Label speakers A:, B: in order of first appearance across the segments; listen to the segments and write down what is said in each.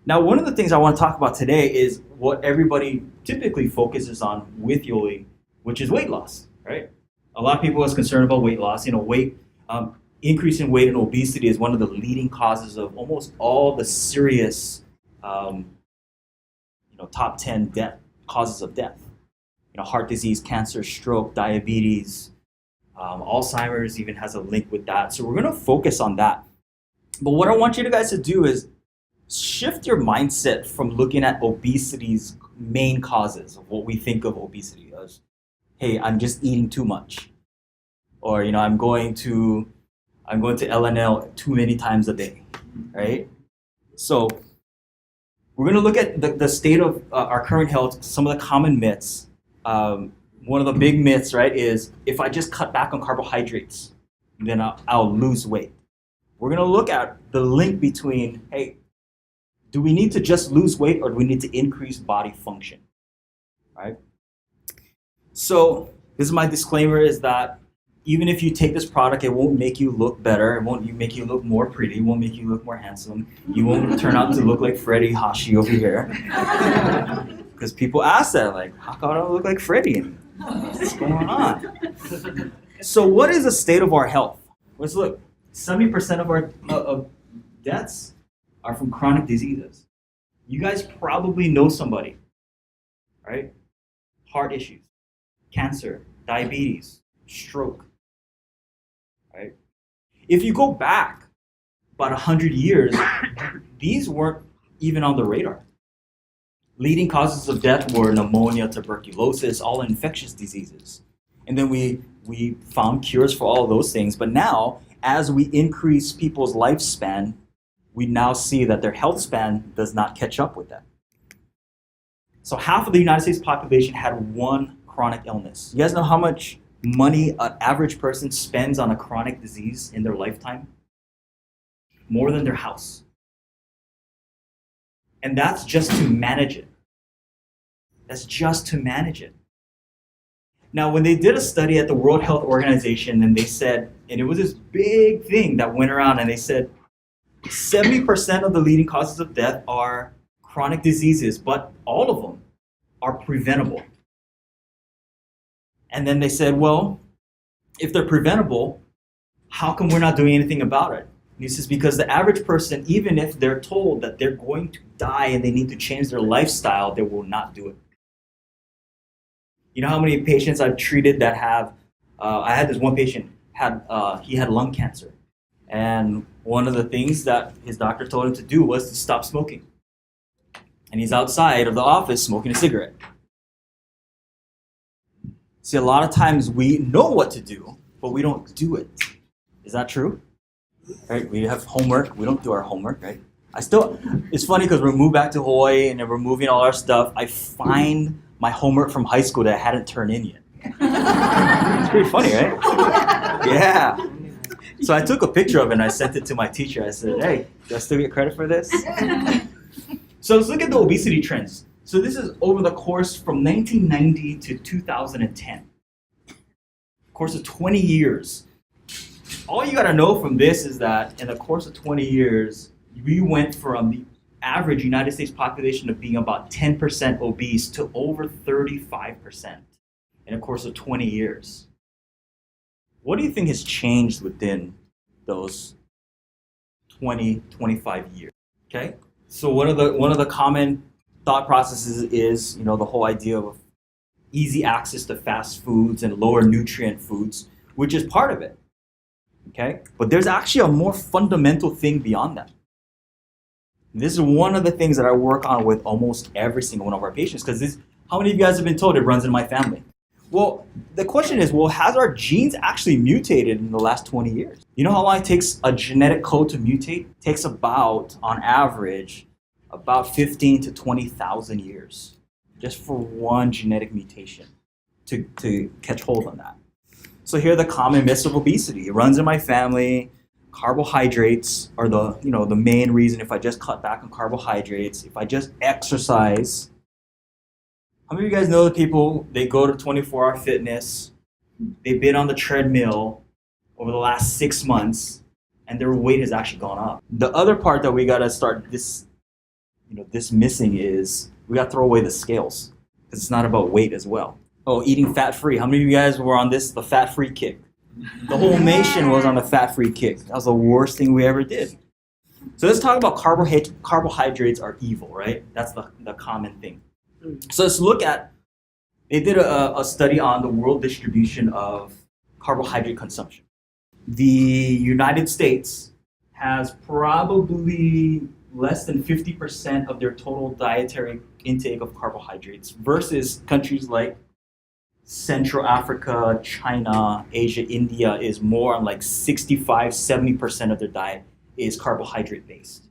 A: Now, one of the things I want to talk about today is what everybody typically focuses on with Yoli, which is weight loss, right? A lot of people are concerned about weight loss. Increase in weight and obesity is one of the leading causes of almost all the serious, top 10 causes of death. Heart disease, cancer, stroke, diabetes, Alzheimer's even has a link with that. So we're going to focus on that. But what I want you guys to do is shift your mindset from looking at obesity's main causes of what we think of obesity as. Hey, I'm just eating too much, or I'm going to LNL too many times a day, right? So we're going to look at the state of our current health, some of the common myths. One of the big myths, right, is if I just cut back on carbohydrates, then I'll lose weight. We're going to look at the link between, hey, do we need to just lose weight or do we need to increase body function, right? So this is my disclaimer, is that even if you take this product, it won't make you look better. It won't make you look more pretty. It won't make you look more handsome. You won't turn out to look like Freddie Hashi over here. Because people ask that, like, how come I don't look like Freddie? What's going on? So what is the state of our health? Let's look. 70% of our deaths are from chronic diseases. You guys probably know somebody, right? Heart issues, cancer, diabetes, stroke, right? If you go back about 100 years, these weren't even on the radar. Leading causes of death were pneumonia, tuberculosis, all infectious diseases. And then we found cures for all of those things. But now, as we increase people's lifespan, we now see that their health span does not catch up with that. So half of the United States population had one chronic illness. You guys know how much money an average person spends on a chronic disease in their lifetime? More than their house. And that's just to manage it. That's just to manage it. Now, when they did a study at the World Health Organization, and they said, and it was this big thing that went around, and they said 70% of the leading causes of death are chronic diseases, but all of them are preventable. And then they said, well, if they're preventable, how come we're not doing anything about it? And this is because the average person, even if they're told that they're going to die and they need to change their lifestyle, they will not do it. You know how many patients I've treated that have, I had this one patient, he had lung cancer. And one of the things that his doctor told him to do was to stop smoking. And he's outside of the office smoking a cigarette. See, a lot of times we know what to do, but we don't do it. Is that true? Right? We have homework. We don't do our homework, right? It's funny because we moved back to Hawaii and we're moving all our stuff. I find my homework from high school that I hadn't turned in yet. It's pretty funny, right? Yeah. So I took a picture of it and I sent it to my teacher. I said, hey, do I still get credit for this? So let's look at the obesity trends. So this is over the course from 1990 to 2010. Course of 20 years. All you gotta know from this is that in the course of 20 years, we went from the average United States population of being about 10% obese to over 35% in a course of 20 years. What do you think has changed within those 20, 25 years? Okay? So one of the common thought processes is, the whole idea of easy access to fast foods and lower nutrient foods, which is part of it. Okay? But there's actually a more fundamental thing beyond that. This is one of the things that I work on with almost every single one of our patients, because how many of you guys have been told it runs in my family? Well, the question is, has our genes actually mutated in the last 20 years? You know how long it takes a genetic code to mutate? It takes about, on average, about 15 to 20,000 years just for one genetic mutation to catch hold on that. So here are the common myths of obesity. It runs in my family. Carbohydrates are the main reason. If I just cut back on carbohydrates, if I just exercise. How many of you guys know the people, they go to 24-hour fitness, they've been on the treadmill over the last 6 months, and their weight has actually gone up. The other part that we gotta start this missing is we got to throw away the scales because it's not about weight as well. Oh, eating fat-free. How many of you guys were on the fat-free kick? The whole nation was on the fat-free kick. That was the worst thing we ever did. So let's talk about carbohydrates are evil, right? That's the common thing. So let's look at, they did a study on the world distribution of carbohydrate consumption. The United States has probably less than 50% of their total dietary intake of carbohydrates versus countries like Central Africa, China, Asia, India is more on like 65, 70% of their diet is carbohydrate based.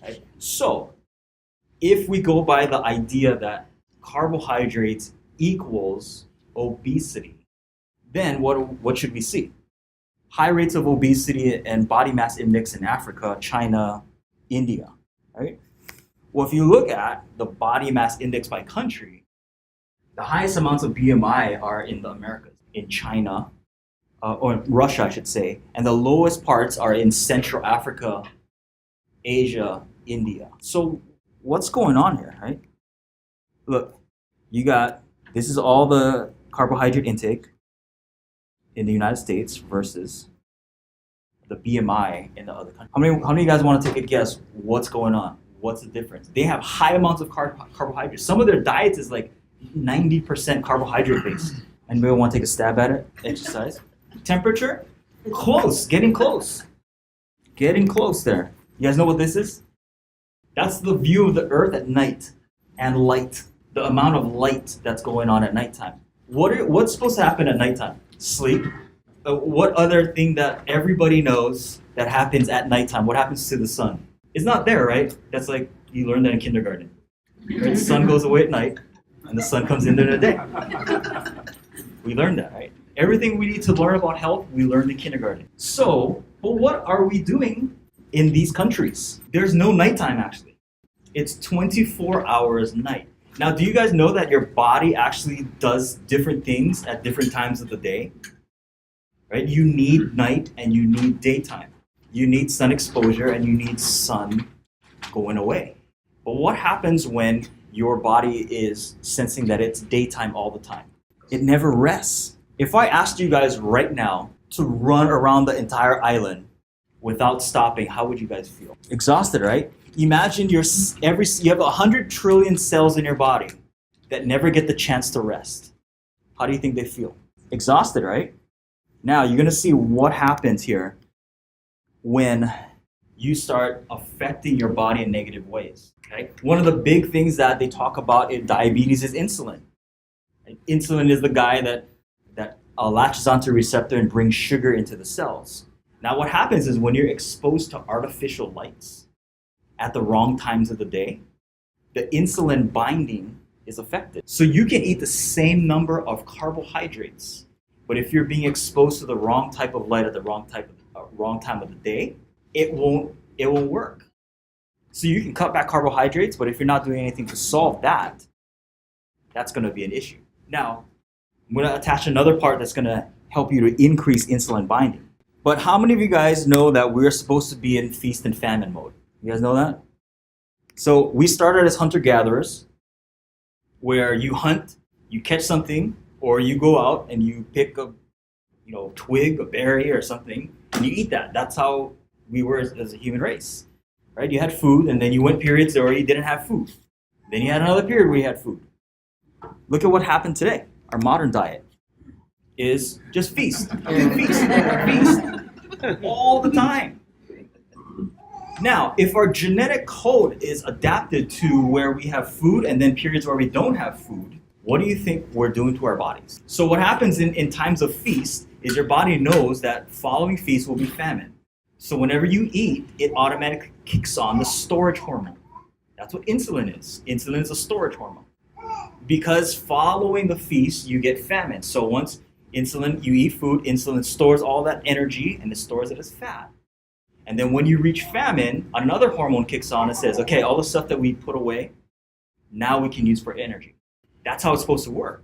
A: Right? So if we go by the idea that carbohydrates equals obesity, then what should we see? High rates of obesity and body mass index in Africa, China, India, right? Well, if you look at the body mass index by country, the highest amounts of BMI are in the Americas, in China, or Russia, I should say, and the lowest parts are in Central Africa, Asia, India. So what's going on here, right? Look, this is all the carbohydrate intake in the United States versus the BMI in the other countries. How many of you guys want to take a guess what's going on? What's the difference? They have high amounts of carbohydrates. Some of their diets is like 90% carbohydrate based. Anybody want to take a stab at it? Exercise. Temperature? Close. Getting close. Getting close there. You guys know what this is? That's the view of the earth at night and light. The amount of light that's going on at nighttime. What's supposed to happen at nighttime? Sleep. What other thing that everybody knows that happens at nighttime? What happens to the sun? It's not there, right? That's like you learned that in kindergarten. Right? The sun goes away at night and the sun comes in during the day. We learned that, right? Everything we need to learn about health, we learned in kindergarten. So, but what are we doing in these countries? There's no nighttime actually. It's 24 hours night. Now, do you guys know that your body actually does different things at different times of the day? Right? You need night and you need daytime. You need sun exposure and you need sun going away. But what happens when your body is sensing that it's daytime all the time? It never rests. If I asked you guys right now to run around the entire island without stopping, how would you guys feel? Exhausted, right? Imagine you have 100 trillion cells in your body that never get the chance to rest. How do you think they feel? Exhausted, right? Now you're gonna see what happens here when you start affecting your body in negative ways. Okay? One of the big things that they talk about in diabetes is insulin. Right? Insulin is the guy that latches onto a receptor and brings sugar into the cells. Now what happens is when you're exposed to artificial lights at the wrong times of the day, the insulin binding is affected. So you can eat the same number of carbohydrates, but if you're being exposed to the wrong type of light at the wrong time of the day, it won't work. So you can cut back carbohydrates, but if you're not doing anything to solve that, that's going to be an issue. Now, I'm going to attach another part that's going to help you to increase insulin binding. But how many of you guys know that we're supposed to be in feast and famine mode? You guys know that? So we started as hunter-gatherers, where you hunt, you catch something, or you go out and you pick a twig, a berry, or something, and you eat that. That's how we were as a human race, right? You had food, and then you went periods where you didn't have food. Then you had another period where you had food. Look at what happened today. Our modern diet is just feast, feast, all the time. Now, if our genetic code is adapted to where we have food and then periods where we don't have food, what do you think we're doing to our bodies? So what happens in times of feast is your body knows that following feast will be famine. So whenever you eat, it automatically kicks on the storage hormone. That's what insulin is. Insulin is a storage hormone. Because following the feast, you get famine. So once you eat food, insulin stores all that energy and it stores it as fat. And then when you reach famine, another hormone kicks on and says, okay, all the stuff that we put away, now we can use for energy. That's how it's supposed to work.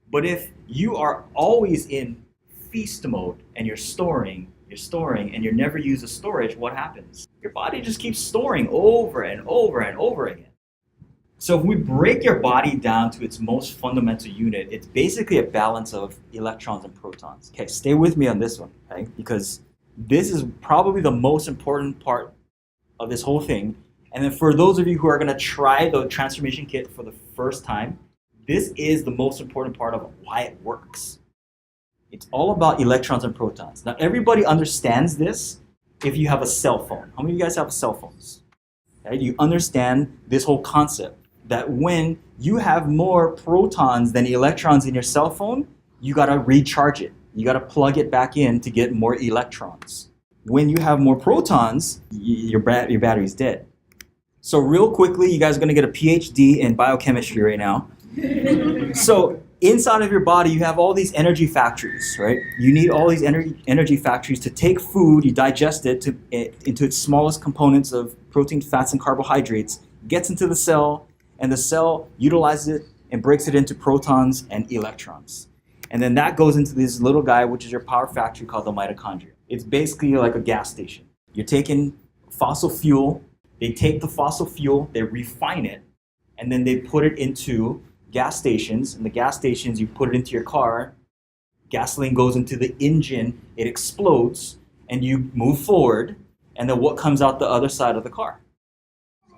A: But if you are always in feast mode and you're storing, you're storing, and you never use the storage, what happens? Your body just keeps storing over and over and over again. So if we break your body down to its most fundamental unit, it's basically a balance of electrons and protons. Okay, stay with me on this one, okay? Because this is probably the most important part of this whole thing. And then for those of you who are going to try the transformation kit for the first time, this is the most important part of why it works. It's all about electrons and protons. Now, everybody understands this if you have a cell phone. How many of you guys have cell phones? Okay, you understand this whole concept that when you have more protons than electrons in your cell phone, you got to recharge it. You got to plug it back in to get more electrons. When you have more protons, your battery's dead. So real quickly, you guys are going to get a PhD in biochemistry right now. So inside of your body, you have all these energy factories, right? You need all these energy factories to take food, you digest it into its smallest components of protein, fats, and carbohydrates, gets into the cell, and the cell utilizes it and breaks it into protons and electrons. And then that goes into this little guy, which is your power factory called the mitochondria. It's basically like a gas station. You're taking fossil fuel, they take the fossil fuel, they refine it, and then they put it into gas stations. And the gas stations, you put it into your car, gasoline goes into the engine, it explodes, and you move forward, and then what comes out the other side of the car?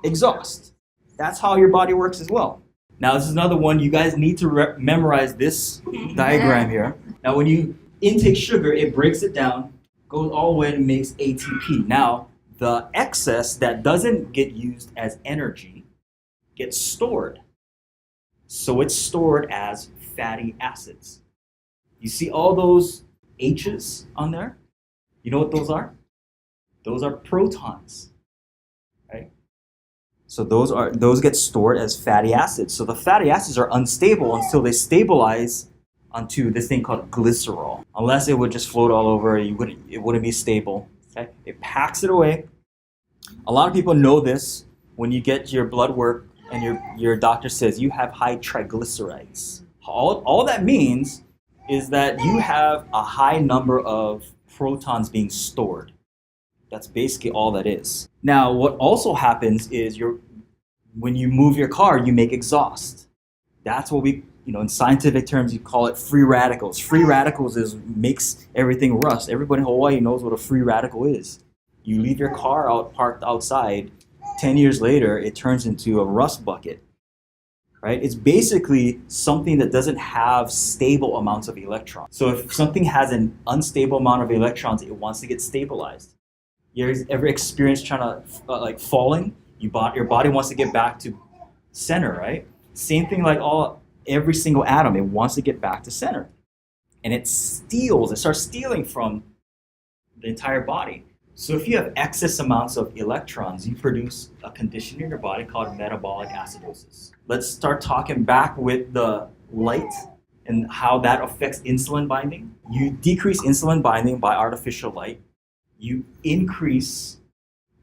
A: Exhaust. That's how your body works as well. Now this is another one, you guys need to memorize this diagram here. Now when you intake sugar, it breaks it down, goes all the way and makes ATP. Now the excess that doesn't get used as energy gets stored. So it's stored as fatty acids. You see all those H's on there? You know what those are? Those are protons, right? So those get stored as fatty acids. So the fatty acids are unstable until they stabilize onto this thing called glycerol. Unless it would just float all over, it wouldn't be stable. Okay? It packs it away. A lot of people know this when you get your blood work and your doctor says you have high triglycerides. All that means is that you have a high number of protons being stored. That's basically all that is. Now, what also happens is when you move your car, you make exhaust. That's what in scientific terms, you call it free radicals. Free radicals makes everything rust. Everybody in Hawaii knows what a free radical is. You leave your car parked outside, 10 years later, it turns into a rust bucket, right? It's basically something that doesn't have stable amounts of electrons. So if something has an unstable amount of electrons, it wants to get stabilized. You ever experienced trying to, falling? Your body wants to get back to center, right? Same thing every single atom, it wants to get back to center. And it starts stealing from the entire body. So if you have excess amounts of electrons, you produce a condition in your body called metabolic acidosis. Let's start talking back with the light and how that affects insulin binding. You decrease insulin binding by artificial light. You increase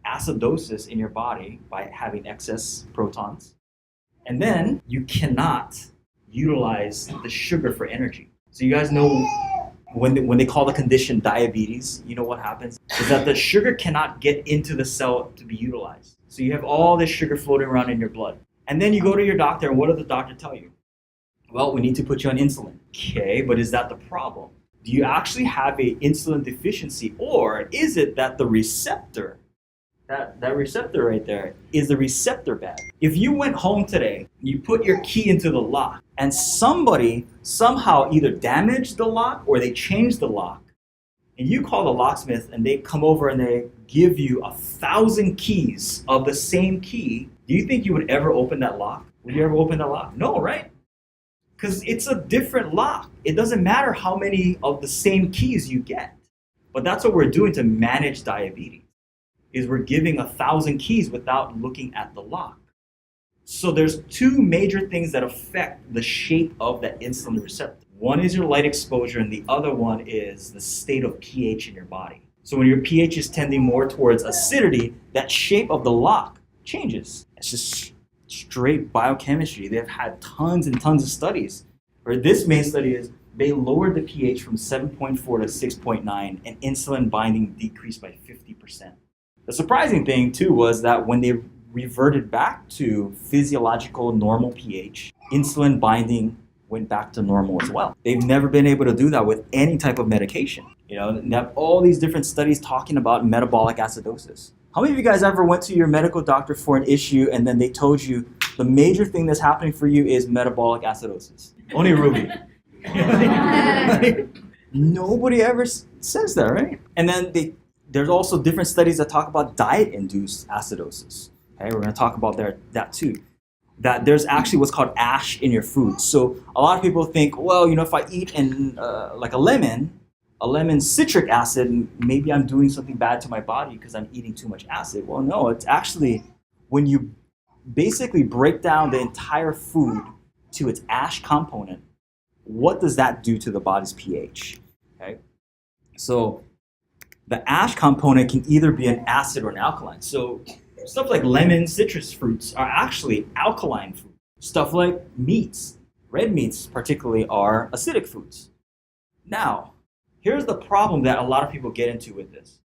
A: acidosis in your body by having excess protons. And then you cannot utilize the sugar for energy. So you guys know when they call the condition diabetes, you know what happens? Is that the sugar cannot get into the cell to be utilized. So you have all this sugar floating around in your blood. And then you go to your doctor, and what does the doctor tell you? Well, we need to put you on insulin. Okay, but is that the problem? Do you actually have an insulin deficiency, or is it that the receptor, that receptor right there, is the receptor bad? If you went home today, you put your key into the lock, and somebody somehow either damaged the lock or they changed the lock, and you call the locksmith and they come over and they give you 1,000 keys of the same key, do you think you would ever open that lock? Would you ever open that lock? No, right? Because it's a different lock. It doesn't matter how many of the same keys you get. But that's what we're doing to manage diabetes, is we're giving 1,000 keys without looking at the lock. So there's two major things that affect the shape of that insulin receptor. One is your light exposure, and the other one is the state of pH in your body. So when your pH is tending more towards acidity, that shape of the lock changes. It's just straight biochemistry. They've had tons and tons of studies. Or this main study is they lowered the pH from 7.4 to 6.9, and insulin binding decreased by 50%. The surprising thing, too, was that when they reverted back to physiological normal pH, insulin binding went back to normal as well. They've never been able to do that with any type of medication. You know, they have all these different studies talking about metabolic acidosis. How many of you guys ever went to your medical doctor for an issue and then they told you the major thing that's happening for you is metabolic acidosis? Only Ruby. Nobody ever says that, right? And then there's also different studies that talk about diet-induced acidosis. Okay, we're going to talk about that too. That there's actually what's called ash in your food. So a lot of people think, well, you know, if I eat like a lemon citric acid, maybe I'm doing something bad to my body because I'm eating too much acid. Well, no, it's actually when you basically break down the entire food to its ash component, what does that do to the body's pH? Okay, so the ash component can either be an acid or an alkaline. So stuff like lemon, citrus fruits are actually alkaline foods. Stuff like meats, red meats particularly, are acidic foods. Now, here's the problem that a lot of people get into with this,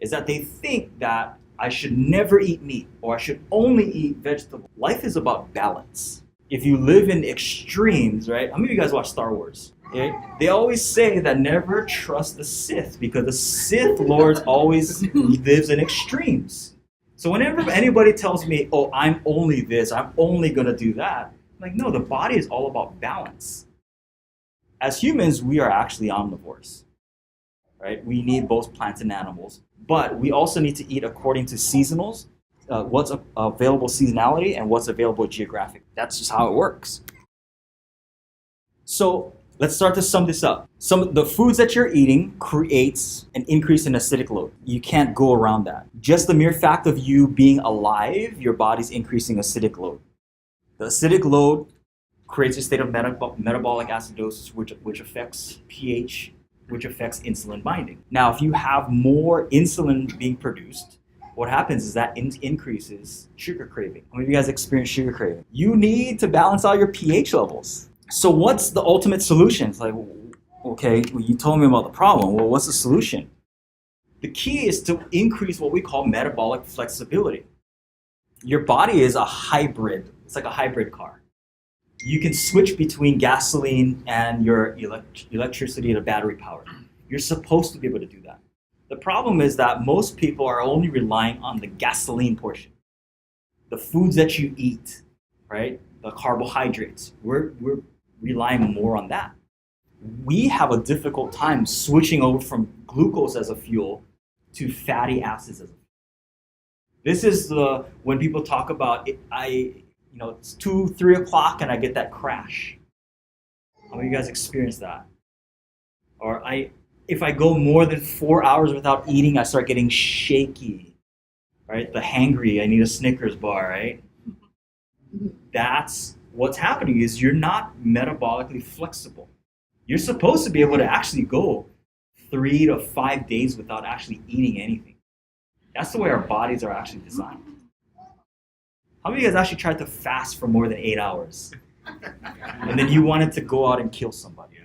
A: is that they think that I should never eat meat or I should only eat vegetables. Life is about balance. If you live in extremes, right? How many of you guys watch Star Wars? Okay? They always say that never trust the Sith because the Sith Lord always lives in extremes. So whenever anybody tells me, oh, I'm only this, I'm only going to do that, I'm like, no, the body is all about balance. As humans, we are actually omnivores, right? We need both plants and animals, but we also need to eat according to seasonals, what's available seasonality and what's available geographic. That's just how it works. So let's start to sum this up. Some of the foods that you're eating creates an increase in acidic load. You can't go around that. Just the mere fact of you being alive, your body's increasing acidic load. The acidic load creates a state of metabolic acidosis, which affects pH, which affects insulin binding. Now, if you have more insulin being produced, what happens is that increases sugar craving. How many of you guys experience sugar craving? You need to balance out your pH levels. So what's the ultimate solution? It's like, okay, well, you told me about the problem. Well, what's the solution? The key is to increase what we call metabolic flexibility. Your body is a hybrid. It's like a hybrid car. You can switch between gasoline and your electricity to battery power. You're supposed to be able to do that. The problem is that most people are only relying on the gasoline portion. The foods that you eat, right? The carbohydrates. We're relying more on that. We have a difficult time switching over from glucose as a fuel to fatty acids as a fuel. This is when people talk about it's 2, 3 o'clock and I get that crash. How many of you guys experience that? Or if I go more than 4 hours without eating, I start getting shaky, right? The hangry, I need a Snickers bar, right? That's what's happening is you're not metabolically flexible. You're supposed to be able to actually go 3 to 5 days without actually eating anything. That's the way our bodies are actually designed. How many of you guys actually tried to fast for more than 8 hours? And then you wanted to go out and kill somebody?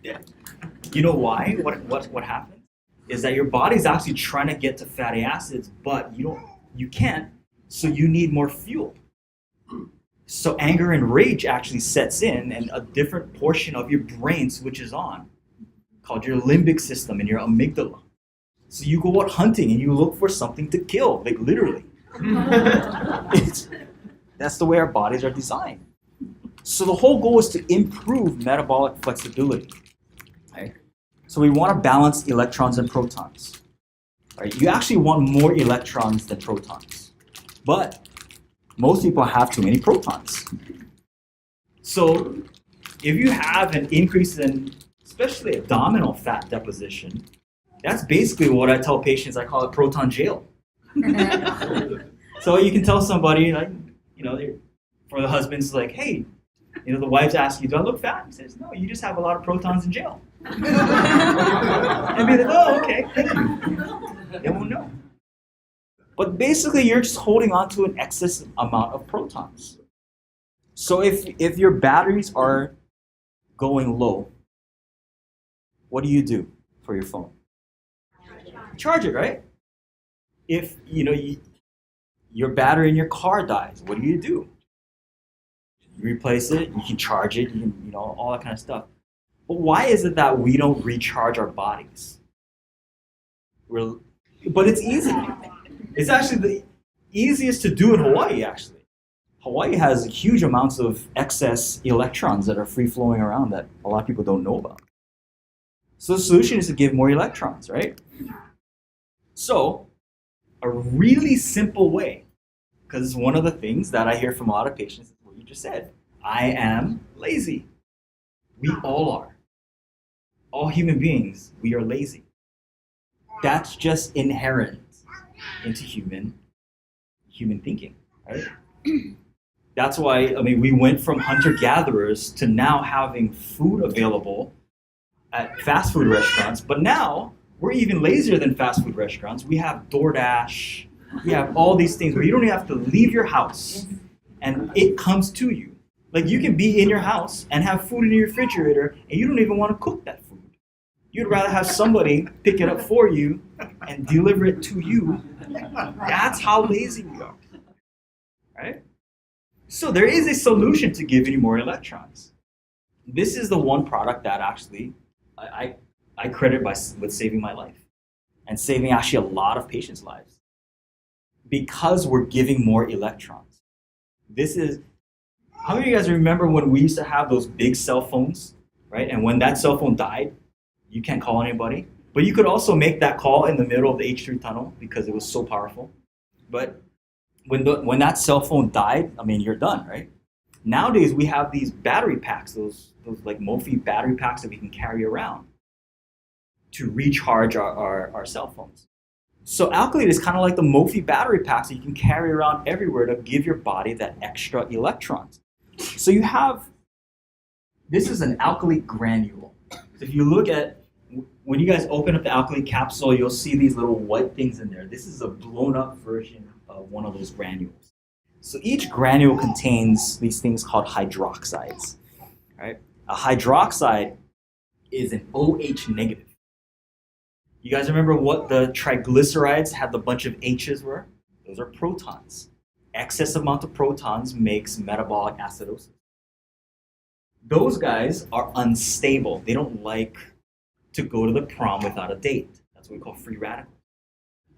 A: Yeah. You know why? What happens is that your body's actually trying to get to fatty acids, but you can't, so you need more fuel. So anger and rage actually sets in, and a different portion of your brain switches on, called your limbic system and your amygdala. So you go out hunting and you look for something to kill, like literally. That's the way our bodies are designed. So the whole goal is to improve metabolic flexibility. Right? So we want to balance electrons and protons. Right? You actually want more electrons than protons. But most people have too many protons. So if you have an increase in, especially abdominal fat deposition, that's basically what I tell patients. I call it proton jail. So you can tell somebody, like, for the husbands, like, hey, the wives ask you, do I look fat? He says, no, you just have a lot of protons in jail. And be like, oh, okay, thank you. They won't know. But basically, you're just holding on to an excess amount of protons. So if your batteries are going low, what do for your phone? Charge it, right? If your battery in your car dies, what do? You replace it, you can charge it, all that kind of stuff. But why is it that we don't recharge our bodies? But it's easy. It's actually the easiest to do in Hawaii, actually. Hawaii has huge amounts of excess electrons that are free-flowing around that a lot of people don't know about. So the solution is to give more electrons, right? So a really simple way, because one of the things that I hear from a lot of patients is what you just said. I am lazy. We all are. All human beings, we are lazy. That's just inherent into human thinking, right? That's why, we went from hunter-gatherers to now having food available at fast food restaurants, but now we're even lazier than fast food restaurants. We have DoorDash, we have all these things where you don't even have to leave your house and it comes to you. Like you can be in your house and have food in your refrigerator and you don't even want to cook that food. You'd rather have somebody pick it up for you and deliver it to you. That's how lazy we are, right? So there is a solution to giving you more electrons. This is the one product that actually I credit with saving my life and saving actually a lot of patients' lives because we're giving more electrons. How many of you guys remember when we used to have those big cell phones, right? And when that cell phone died, you can't call anybody. But you could also make that call in the middle of the H3 tunnel because it was so powerful. But when that cell phone died, you're done, right? Nowadays, we have these battery packs, those like Mophie battery packs that we can carry around to recharge our cell phones. So Alkalite is kind of like the Mophie battery packs that you can carry around everywhere to give your body that extra electrons. So this is an Alkalite granule. So if you look at, when you guys open up the Alkalite capsule, you'll see these little white things in there. This is a blown up version of one of those granules. So each granule contains these things called hydroxides, right? A hydroxide is an OH negative. You guys remember what the triglycerides had the bunch of H's were? Those are protons. Excess amount of protons makes metabolic acidosis. Those guys are unstable. They don't like to go to the prom without a date. That's what we call free radicals.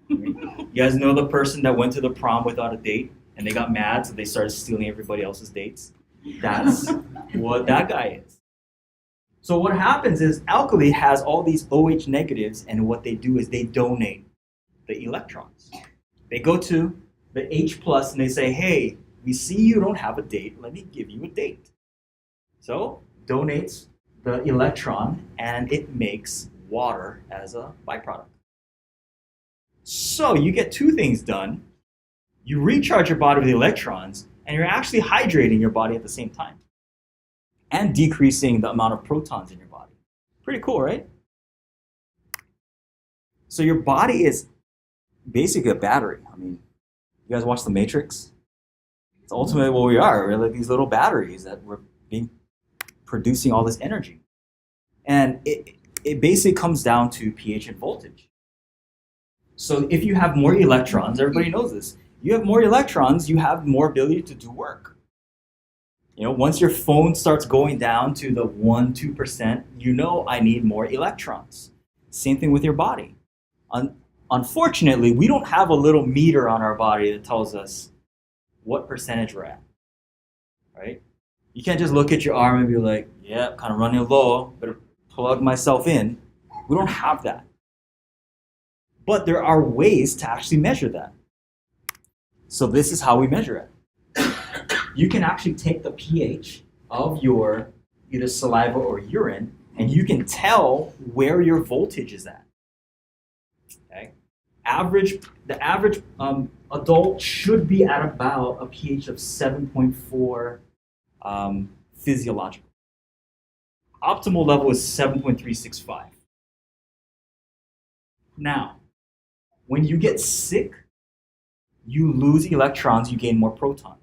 A: You guys know the person that went to the prom without a date and they got mad, so they started stealing everybody else's dates? That's what that guy is. So what happens is Alkalite has all these OH negatives, and what they do is they donate the electrons. They go to the H plus and they say, hey, we see you don't have a date, let me give you a date. So donates the electron and it makes water as a byproduct. So you get two things done. You recharge your body with electrons and you're actually hydrating your body at the same time and decreasing the amount of protons in your body. Pretty cool, right? So your body is basically a battery. You guys watch The Matrix? It's ultimately what we are. We're like these little batteries that we're producing all this energy. And it basically comes down to pH and voltage. So if you have more electrons, everybody knows this, you have more electrons, you have more ability to do work. Once your phone starts going down to the 1-2%, I need more electrons. Same thing with your body. Unfortunately, we don't have a little meter on our body that tells us what percentage we're at, right? You can't just look at your arm and be like, yeah, kind of running low, better plug myself in. We don't have that. But there are ways to actually measure that. So this is how we measure it. You can actually take the pH of your either saliva or urine, and you can tell where your voltage is at. Okay? The average adult should be at about a pH of 7.4 physiological. Optimal level is 7.365. Now, when you get sick, you lose electrons, you gain more protons.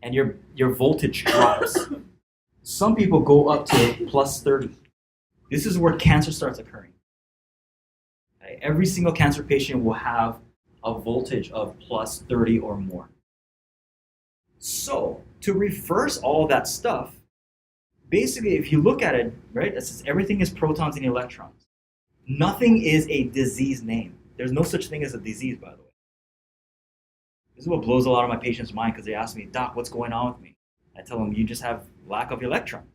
A: And your voltage drops. Some people go up to plus 30. This is where cancer starts occurring. Okay? Every single cancer patient will have a voltage of plus 30 or more. So to reverse all of that stuff, basically, if you look at it, right, it says everything is protons and electrons. Nothing is a disease name. There's no such thing as a disease, by the way. This is what blows a lot of my patients' mind because they ask me, Doc, what's going on with me? I tell them, you just have lack of electrons.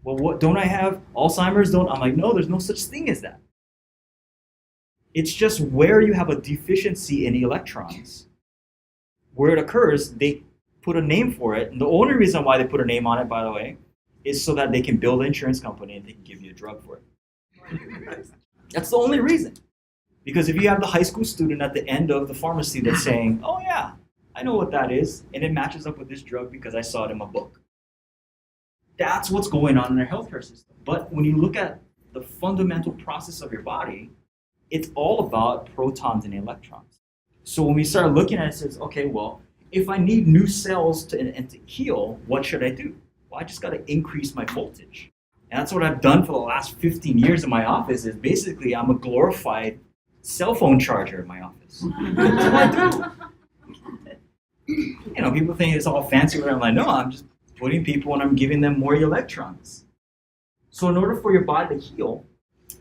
A: Well, what, don't I have Alzheimer's? I'm like, no, there's no such thing as that. It's just where you have a deficiency in electrons. Where it occurs, they put a name for it. And the only reason why they put a name on it, by the way, is so that they can build an insurance company and they can give you a drug for it. That's the only reason. Because if you have the high school student at the end of the pharmacy that's saying, oh yeah, I know what that is, and it matches up with this drug because I saw it in my book. That's what's going on in our healthcare system. But when you look at the fundamental process of your body, it's all about protons and electrons. So when we start looking at it, it says, okay, well, if I need new cells to heal, what should I do? Well, I just got to increase my voltage. And that's what I've done for the last 15 years in my office, is basically I'm a glorified cell phone charger in my office. That's what I do. You know, people think it's all fancy, but I'm like, no, I'm just putting people and I'm giving them more electrons. So in order for your body to heal,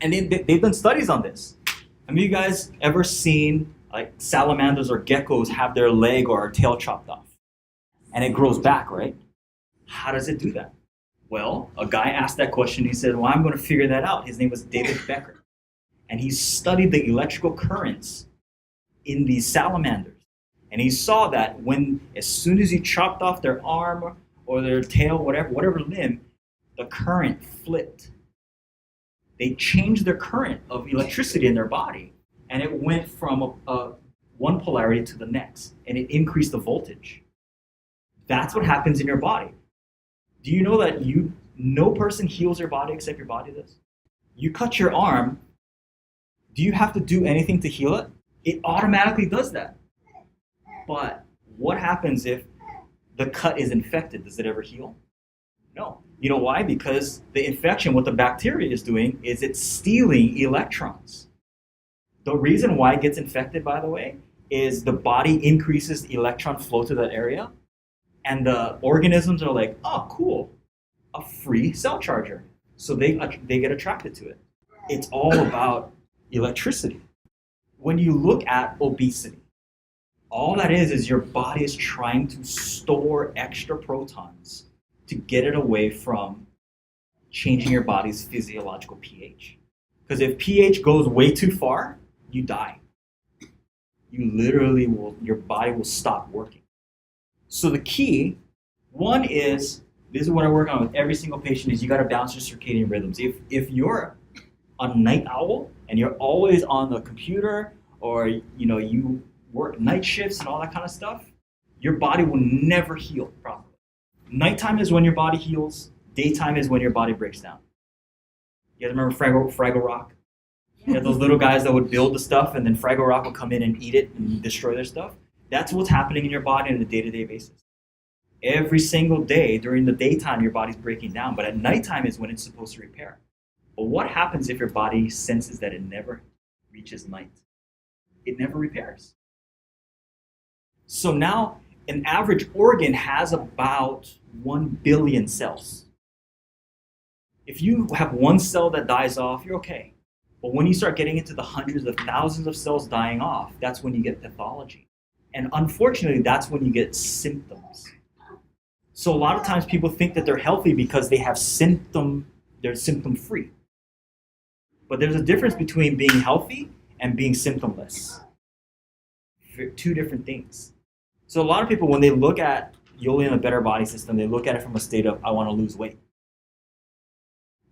A: and they've done studies on this. Have you guys ever seen like salamanders or geckos have their leg or tail chopped off? And it grows back, right? How does it do that? Well, a guy asked that question. He said, well, I'm going to figure that out. His name was David Becker. And he studied the electrical currents in these salamanders. And he saw that as soon as you chopped off their arm or their tail, whatever limb, the current flipped. They changed their current of electricity in their body, and it went from one polarity to the next, and it increased the voltage. That's what happens in your body. Do you know that no person heals their body except your body does? You cut your arm, do you have to do anything to heal it? It automatically does that. But what happens if the cut is infected? Does it ever heal? No. You know why? Because the infection, what the bacteria is doing, is it's stealing electrons. The reason why it gets infected, by the way, is the body increases electron flow to that area, and the organisms are like, oh, cool, a free cell charger. So they get attracted to it. It's all about electricity. When you look at obesity, all that is your body is trying to store extra protons to get it away from changing your body's physiological pH. Because if pH goes way too far, you die. You literally your body will stop working. So the key, one is, this is what I work on with every single patient, is you gotta balance your circadian rhythms. If you're a night owl and you're always on the computer, or you work night shifts and all that kind of stuff, your body will never heal properly. Nighttime is when your body heals. Daytime is when your body breaks down. You guys remember Fraggle Rock? You had those little guys that would build the stuff, and then Fraggle Rock would come in and eat it and destroy their stuff. That's what's happening in your body on a day-to-day basis. Every single day during the daytime, your body's breaking down, but at nighttime is when it's supposed to repair. But what happens if your body senses that it never reaches night? It never repairs. So now, an average organ has about 1 billion cells. If you have one cell that dies off, you're okay. But when you start getting into the hundreds of thousands of cells dying off, that's when you get pathology. And unfortunately, that's when you get symptoms. So a lot of times people think that they're healthy because they're symptom-free. But there's a difference between being healthy and being symptomless. Two different things. So a lot of people, when they look at Yoli and the Better Body System, they look at it from a state of, I want to lose weight.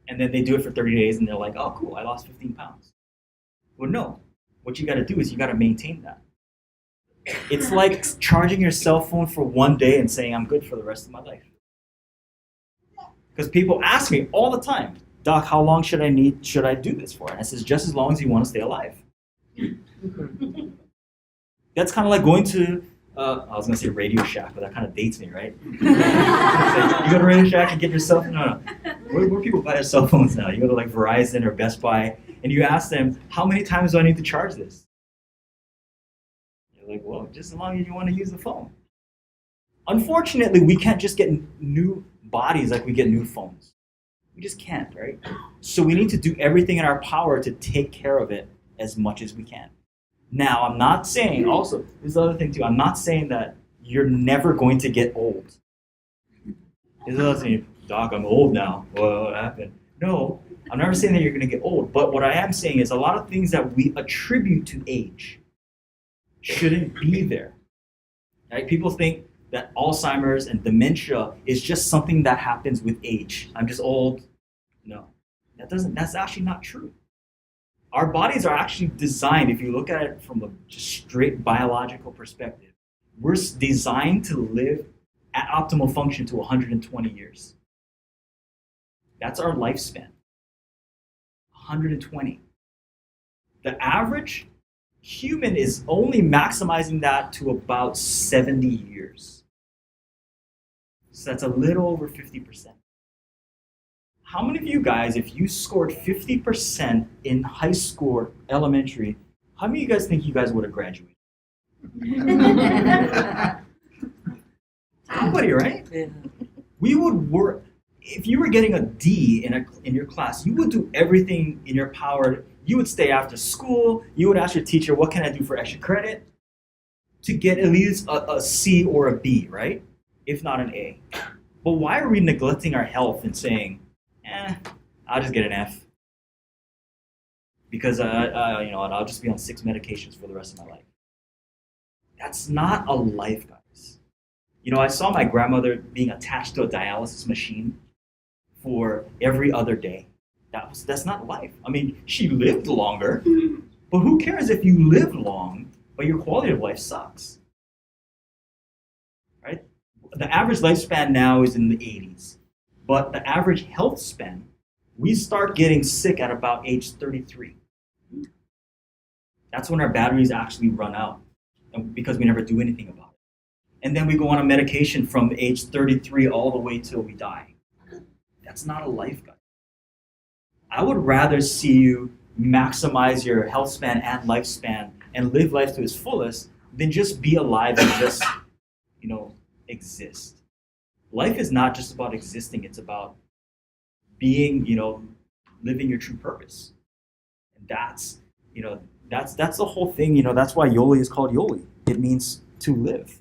A: And then they do it for 30 days and they're like, oh, cool, I lost 15 pounds. Well, no. What you got to do is you got to maintain that. It's like charging your cell phone for one day and saying, I'm good for the rest of my life. Because people ask me all the time, Doc, how long should I do this for? And I says, just as long as you want to stay alive. That's kind of like going to I was gonna say Radio Shack, but that kind of dates me, right? Like, you go to Radio Shack and get yourself, no. Where people buy their cell phones now? You go to like Verizon or Best Buy, and you ask them, how many times do I need to charge this? You're like, well, just as long as you want to use the phone. Unfortunately, we can't just get new bodies like we get new phones. We just can't, right? So we need to do everything in our power to take care of it as much as we can. Now, I'm not saying, also, there's the other thing too, I'm not saying that you're never going to get old. There's the other thing, Doc, I'm old now. What happened? No, I'm never saying that you're going to get old. But what I am saying is a lot of things that we attribute to age shouldn't be there. Right? People think that Alzheimer's and dementia is just something that happens with age. I'm just old. No, that's actually not true. Our bodies are actually designed, if you look at it from a just straight biological perspective, we're designed to live at optimal function to 120 years. That's our lifespan. 120. The average human is only maximizing that to about 70 years. So that's a little over 50%. How many of you guys, if you scored 50% in high school or elementary, how many of you guys think you guys would have graduated? Nobody, right?
B: Yeah.
A: We would work. If you were getting a D in your class, you would do everything in your power. You would stay after school. You would ask your teacher, what can I do for extra credit? To get at least a C or a B, right? If not an A. But why are we neglecting our health and saying, I'll just get an F? Because I'll just be on 6 medications for the rest of my life. That's not a life, guys. I saw my grandmother being attached to a dialysis machine for every other day. That's not life. I mean, she lived longer, but who cares if you live long, but your quality of life sucks? Right? The average lifespan now is in the 80s, but the average health span, we start getting sick at about age 33. That's when our batteries actually run out, because we never do anything about it. And then we go on a medication from age 33 all the way till we die. That's not a life, guys. I would rather see you maximize your health span and lifespan and live life to its fullest than just be alive and just, exist. Life is not just about existing, it's about being, living your true purpose. And that's the whole thing, that's why YOLI is called YOLI. It means to live.